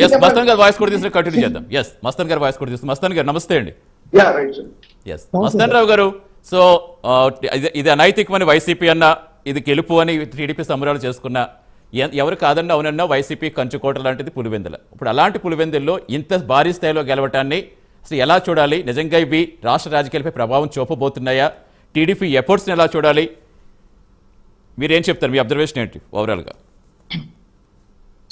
Yes Mastan గారు voice కూడా తీసుకుని కంటిన్యూ చేద్దాం. ఎస్ మస్తాన్ గారు వాయిస్ కూడా తీసుకుని. మస్తాన్ గారు నమస్తే అండి. ఎస్ మస్తాన్ రావు గారు, సో ఇది అనైతికమని వైసీపీ అన్న, ఇది గెలుపు అని టీడీపీ సంబరాలు చేసుకున్న, ఎవరు కాదన్నా అవునన్నా వైసీపీ కంచుకోట లాంటిది పులివెందుల. ఇప్పుడు అలాంటి పులివెందుల్లో ఇంత భారీ స్థాయిలో గెలవటాన్ని అసలు ఎలా చూడాలి? నిజంగా ఇవి రాష్ట్ర రాజకీయాలపై ప్రభావం చూపబోతున్నాయా? టీడీపీ ఎఫర్ట్స్ని ఎలా చూడాలి? మీరేం చెప్తారు? మీ అబ్జర్వేషన్ ఏంటి ఓవరాల్గా?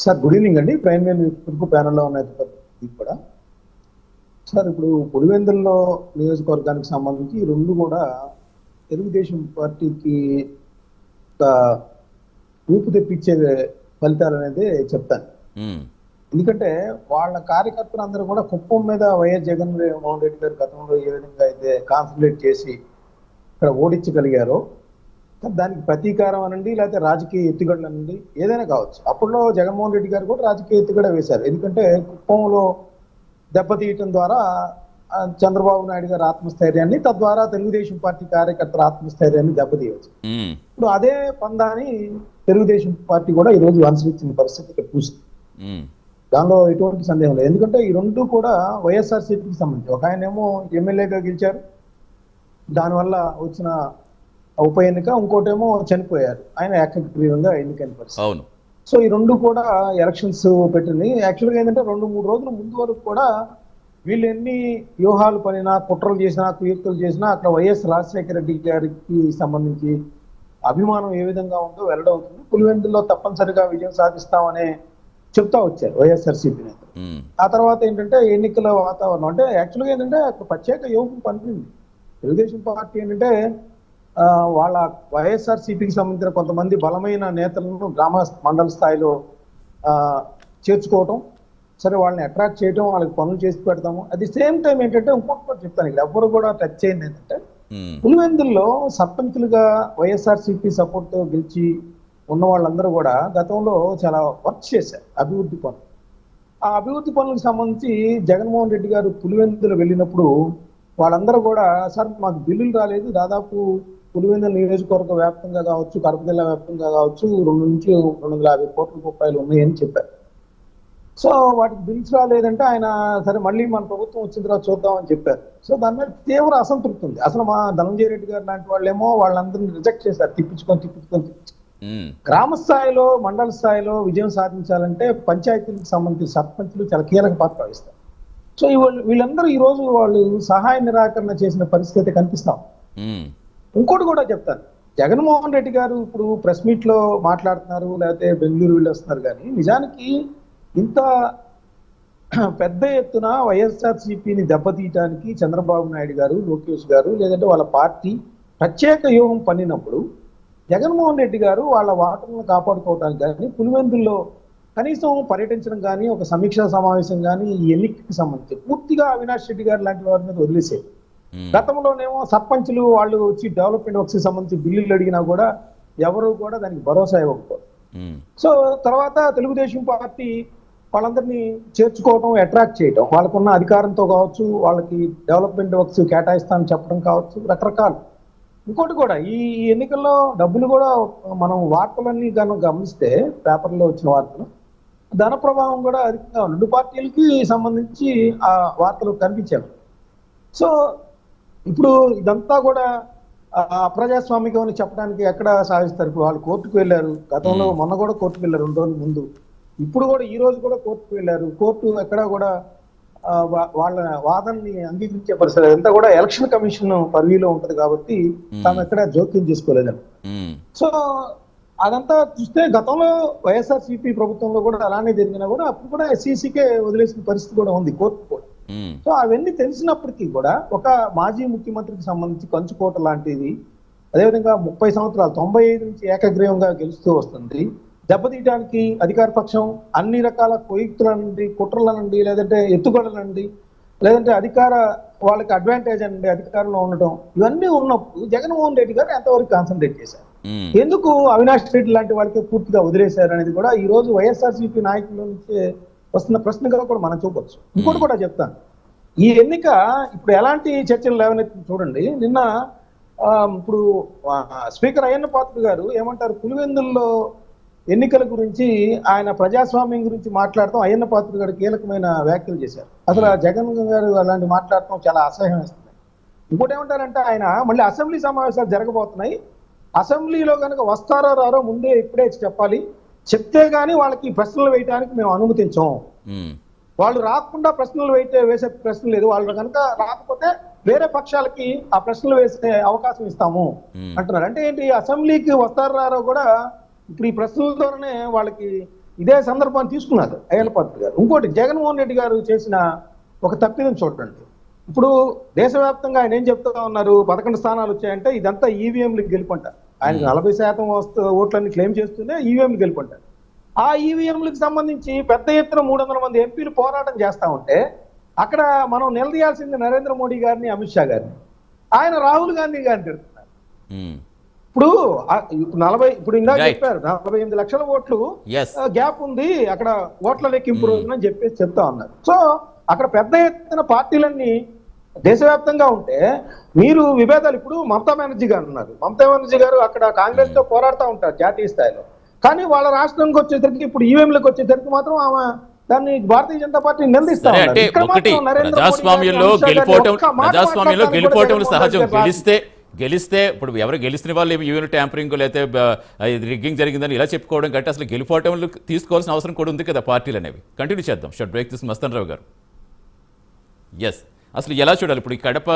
సార్ గుడ్ ఈవినింగ్ అండి. ప్రైమ్ మినిస్టర్ ప్యానల్లో ఉన్నాయి కూడా సార్. ఇప్పుడు పులివెందుల్లో నియోజకవర్గానికి సంబంధించి రెండు కూడా తెలుగుదేశం పార్టీకి ఊపు తెప్పించే ఫలితాలు అనేది చెప్తాను. ఎందుకంటే వాళ్ళ కార్యకర్తలు అందరూ కూడా కుప్పం మీద వైఎస్ జగన్మోహన్ రెడ్డి గారు గతంలో ఏ విధంగా అయితే కాన్సన్ట్రేట్ చేసి ఇక్కడ ఓడించగలిగారో, దానికి ప్రతీకారం అనండి, లేకపోతే రాజకీయ ఎత్తుగడలు అనండి, ఏదైనా కావచ్చు. అప్పట్లో జగన్మోహన్ రెడ్డి గారు కూడా రాజకీయ ఎత్తుగడ వేశారు. ఎందుకంటే కుప్పంలో దెబ్బతీయటం ద్వారా చంద్రబాబు నాయుడు గారి ఆత్మస్థైర్యాన్ని, తద్వారా తెలుగుదేశం పార్టీ కార్యకర్తల ఆత్మస్థైర్యాన్ని దెబ్బతీయవచ్చు. ఇప్పుడు అదే పందాన్ని తెలుగుదేశం పార్టీ కూడా ఈరోజు అనుసరించిన పరిస్థితి ఇక్కడ చూసింది. దానిలో ఎటువంటి సందేహం లేదు. ఎందుకంటే ఈ రెండు కూడా వైఎస్ఆర్సీపీకి సంబంధించి, ఒక ఆయనేమో ఎమ్మెల్యేగా గెలిచారు, దానివల్ల వచ్చిన ఉప ఎన్నిక, ఇంకోటేమో చనిపోయారు, ఆయన ఏకగ్రీవంగా ఎన్నికైన పరిస్థితి. సో ఈ రెండు కూడా ఎలక్షన్స్ పెట్టింది. యాక్చువల్గా ఏంటంటే 2-3 రోజుల ముందు వరకు కూడా వీళ్ళు ఎన్ని వ్యూహాలు పనినా, కుట్రలు చేసినా, కుయుక్తులు చేసినా అక్కడ వైఎస్ రాజశేఖర రెడ్డి గారికి సంబంధించి అభిమానం ఏ విధంగా ఉందో వెల్లడవుతుంది. పులివెందుల్లో తప్పనిసరిగా విజయం సాధిస్తామనే చెప్తా వచ్చారు వైఎస్ఆర్సీపీ నేతలు. ఆ తర్వాత ఏంటంటే ఎన్నికల వాతావరణం అంటే యాక్చువల్గా ఏంటంటే అక్కడ ప్రత్యేక యోగం పనికింది. తెలుగుదేశం పార్టీ ఏంటంటే వాళ్ళ వైఎస్ఆర్సీపీకి సంబంధించిన కొంతమంది బలమైన నేతలను గ్రామ మండల స్థాయిలో చేర్చుకోవటం, సరే వాళ్ళని అట్రాక్ట్ చేయడం, వాళ్ళకి పనులు చేసి పెడతాము. అది సేమ్ టైం ఏంటంటే ఇంకొకటి చెప్తాను, ఇక్కడ ఎవరు కూడా టచ్ చేయండి ఏంటంటే పులివెందుల్లో సర్పంచులుగా వైఎస్ఆర్సీపీ సపోర్ట్ తో గెలిచి ఉన్న వాళ్ళందరూ కూడా గతంలో చాలా వర్క్ చేశారు, అభివృద్ధి పనులు. ఆ అభివృద్ధి పనులకు సంబంధించి జగన్మోహన్ రెడ్డి గారు పులివెందులు వెళ్ళినప్పుడు వాళ్ళందరూ కూడా సార్ మాకు బిల్లులు రాలేదు, దాదాపు పులివెందుల నియోజకవర్గ వ్యాప్తంగా కావచ్చు, కడప జిల్లా వ్యాప్తంగా కావచ్చు 2 నుంచి 250 కోట్ల రూపాయలు ఉన్నాయని చెప్పారు. సో వాటికి బిల్స్ రాలేదంటే ఆయన సరే మళ్ళీ మన ప్రభుత్వం వచ్చిన తర్వాత చూద్దామని చెప్పారు. సో దాని మీద తీవ్ర అసంతృప్తి ఉంది. అసలు మా ధనంజయ రెడ్డి గారు లాంటి వాళ్ళేమో వాళ్ళందరినీ రిజెక్ట్ చేశారు, తిప్పించుకొని. గ్రామ స్థాయిలో, మండల స్థాయిలో విజయం సాధించాలంటే పంచాయతీలకు సంబంధించిన సర్పంచులు చాలా కీలక పాత్ర వహిస్తారు. సో వీళ్ళందరూ ఈ రోజు వాళ్ళు సహాయ నిరాకరణ చేసిన పరిస్థితి కనిపిస్తాం. ఇంకోటి కూడా చెప్తాను, జగన్మోహన్ రెడ్డి గారు ఇప్పుడు ప్రెస్ మీట్ లో మాట్లాడుతున్నారు, లేకపోతే బెంగళూరు వెళ్ళి వస్తున్నారు, కానీ నిజానికి ఇంత పెద్ద ఎత్తున వైఎస్ఆర్సీపీని దెబ్బతీయటానికి చంద్రబాబు నాయుడు గారు, లోకేష్ గారు, లేదంటే వాళ్ళ పార్టీ ప్రత్యేక వ్యూహం పన్నినప్పుడు జగన్మోహన్ రెడ్డి గారు వాళ్ళ వాటర్లను కాపాడుకోవడానికి కానీ, పులివెందుల్లో కనీసం పర్యటించడం కానీ, ఒక సమీక్షా సమావేశం కానీ ఈ ఎన్నికకి సంబంధించి పూర్తిగా అవినాష్ రెడ్డి గారు లాంటి వారి మీద వదిలేసేది. గతంలోనేమో సర్పంచులు వాళ్ళు వచ్చి డెవలప్మెంట్ వర్క్స్ సంబంధించి బిల్లులు అడిగినా కూడా ఎవరు కూడా దానికి భరోసా ఇవ్వకపోరు. సో తర్వాత తెలుగుదేశం పార్టీ వాళ్ళందరినీ చేర్చుకోవడం, అట్రాక్ట్ చేయడం, వాళ్ళకున్న అధికారంతో కావచ్చు, వాళ్ళకి డెవలప్మెంట్ వర్క్స్ కేటాయిస్తానని చెప్పడం కావచ్చు, రకరకాలు. ఇంకోటి కూడా ఈ ఎన్నికల్లో డబ్బులు కూడా మనం వార్తలన్నీ కనుక గమనిస్తే, పేపర్లో వచ్చిన వార్తలు, ధన ప్రభావం కూడా అధికంగా రెండు పార్టీలకి సంబంధించి ఆ వార్తలు కనిపించారు. సో ఇప్పుడు ఇదంతా కూడా అప్రజాస్వామికం అని చెప్పడానికి ఎక్కడ సాధిస్తారు? ఇప్పుడు వాళ్ళు కోర్టుకు వెళ్ళారు, గతంలో మొన్న కూడా కోర్టుకు వెళ్ళారు 2 రోజుల ముందు, ఇప్పుడు కూడా ఈ రోజు కూడా కోర్టుకు వెళ్ళారు. కోర్టు ఎక్కడ కూడా వాళ్ళ వాదనని అంగీకరించే పరిస్థితి, అంతా కూడా ఎలక్షన్ కమిషన్ పరిధిలో ఉంటది కాబట్టి తాము ఎక్కడ జోక్యం చేసుకోలేదని. సో అదంతా చూస్తే గతంలో వైఎస్ఆర్సీపీ ప్రభుత్వంలో కూడా అలానే జరిగినా కూడా అప్పుడు కూడా ఎస్ఈసీకే వదిలేసిన పరిస్థితి కూడా ఉంది, కోర్టు కూడా. సో అవన్నీ తెలిసినప్పటికీ కూడా ఒక మాజీ ముఖ్యమంత్రికి సంబంధించి కంచుకోట లాంటిది, అదేవిధంగా 30 సంవత్సరాలు 95 నుంచి ఏకగ్రీవంగా గెలుస్తూ వస్తుంది, దెబ్బతీయడానికి అధికార పక్షం అన్ని రకాల కుయుక్తుల నుండి, కుట్రల నుండి, లేదంటే ఎత్తుగడల నుండి, లేదంటే అధికార వాళ్ళకి అడ్వాంటేజ్ అండి అధికారంలో ఉండటం, ఇవన్నీ ఉన్నప్పుడు జగన్మోహన్ రెడ్డి గారు ఎంతవరకు కాన్సన్ట్రేట్ చేశారు? ఎందుకు అవినాష్ రెడ్డి లాంటి వాళ్ళకి పూర్తిగా వదిలేశారు అనేది కూడా ఈ రోజు వైఎస్ఆర్సీపీ నాయకుల నుంచి వస్తున్న ప్రశ్నగా కూడా మనం చూపొచ్చు. ఇంకోటి కూడా చెప్తాను, ఈ ఎన్నిక ఇప్పుడు ఎలాంటి చర్చలు లేవనెత్తి చూడండి. నిన్న ఇప్పుడు స్పీకర్ అయ్యన్న పాత్రుడు గారు ఏమంటారు, పులివెందుల్లో ఎన్నికల గురించి ఆయన ప్రజాస్వామ్యం గురించి మాట్లాడటం అయ్యన్న పాత్రుడు గారు కీలకమైన వ్యాఖ్యలు చేశారు. అసలు ఆ జగన్ గారు అలాంటి మాట్లాడటం చాలా అసహ్యం వేస్తుంది. ఇంకోటి ఏమంటారంటే ఆయన మళ్ళీ అసెంబ్లీ సమావేశాలు జరగబోతున్నాయి, అసెంబ్లీలో కనుక వస్తారో రారో ముందే ఇప్పుడే చెప్పాలి, చెప్తే గానీ వాళ్ళకి ప్రశ్నలు వేయడానికి మేము అనుమతించం, వాళ్ళు రాకుండా ప్రశ్నలు వేసే ప్రశ్న లేదు, వాళ్ళు కనుక రాకపోతే వేరే పక్షాలకి ఆ ప్రశ్నలు వేసే అవకాశం ఇస్తాము అంటున్నారు. అంటే ఏంటి, అసెంబ్లీకి వస్తారో రారో కూడా ఇప్పుడు ఈ ప్రశ్నల ద్వారానే వాళ్ళకి ఇదే సందర్భాన్ని తీసుకున్నారు అయ్యన్న పాత్రుడు గారు. ఇంకోటి జగన్మోహన్ రెడ్డి గారు చేసిన ఒక తప్పిదం చూడండి. ఇప్పుడు దేశవ్యాప్తంగా ఆయన ఏం చెప్తా ఉన్నారు, 11 స్థానాలు వచ్చాయంటే ఇదంతా ఈవీఎంలకు గెలుపంటారు. ఆయన 40% ఓట్లన్నీ క్లెయిమ్ చేస్తూనే ఈవీఎంలు గెలుపంటారు. ఆ ఈవీఎంలకు సంబంధించి పెద్ద ఎత్తున 300 మంది ఎంపీలు పోరాటం చేస్తా ఉంటే అక్కడ మనం నిలదీయాల్సింది నరేంద్ర మోడీ గారిని, అమిత్ షా గారిని. ఆయన రాహుల్ గాంధీ గారిని తిడుతున్నారు. ఇప్పుడు 40 ఇప్పుడు ఇందాక చెప్పారు 48 లక్షల ఓట్లు గ్యాప్ ఉంది, అక్కడ ఓట్ల లెక్కింపు రోజున చెప్పేసి చెప్తా ఉన్నారు. సో అక్కడ పెద్ద ఎత్తున పార్టీలన్నీ దేశవ్యాప్తంగా ఉంటే మీరు విభేదాలు, ఇప్పుడు మమతా బెనర్జీ గారు ఉన్నారు, మమతా బెనర్జీ గారు అక్కడ కాంగ్రెస్ తో పోరాడుతూ ఉంటారు జాతీయ స్థాయిలో, కానీ వాళ్ళ రాష్ట్రానికి వచ్చేసరికి ఇప్పుడు ఈవీఎంలకు వచ్చేసరికి మాత్రం ఆమె దాన్ని భారతీయ జనతా పార్టీ నిలదీస్తా ఉన్నారు. అంటే ఒకటి ప్రజాస్వామ్యంలో గెలిపోవటం సహజం. గెలిస్తే ఇప్పుడు ఎవరు గెలిచిన వాళ్ళు ఈవెన్ ట్యాంపరింగ్ లేకపోతే రిగ్గింగ్ జరిగిందని ఇలా చెప్పుకోవడం కంటే అసలు గెలిపోవటంలో తీసుకోవాల్సిన అవసరం కూడా ఉంది కదా పార్టీలు అనేవి. కంటిన్యూ చేద్దాం. షుడ్ బ్రేక్ దిస్ మస్తాన్ రావు గారు. ఎస్, అసలు ఎలా చూడాలి ఇప్పుడు ఈ కడప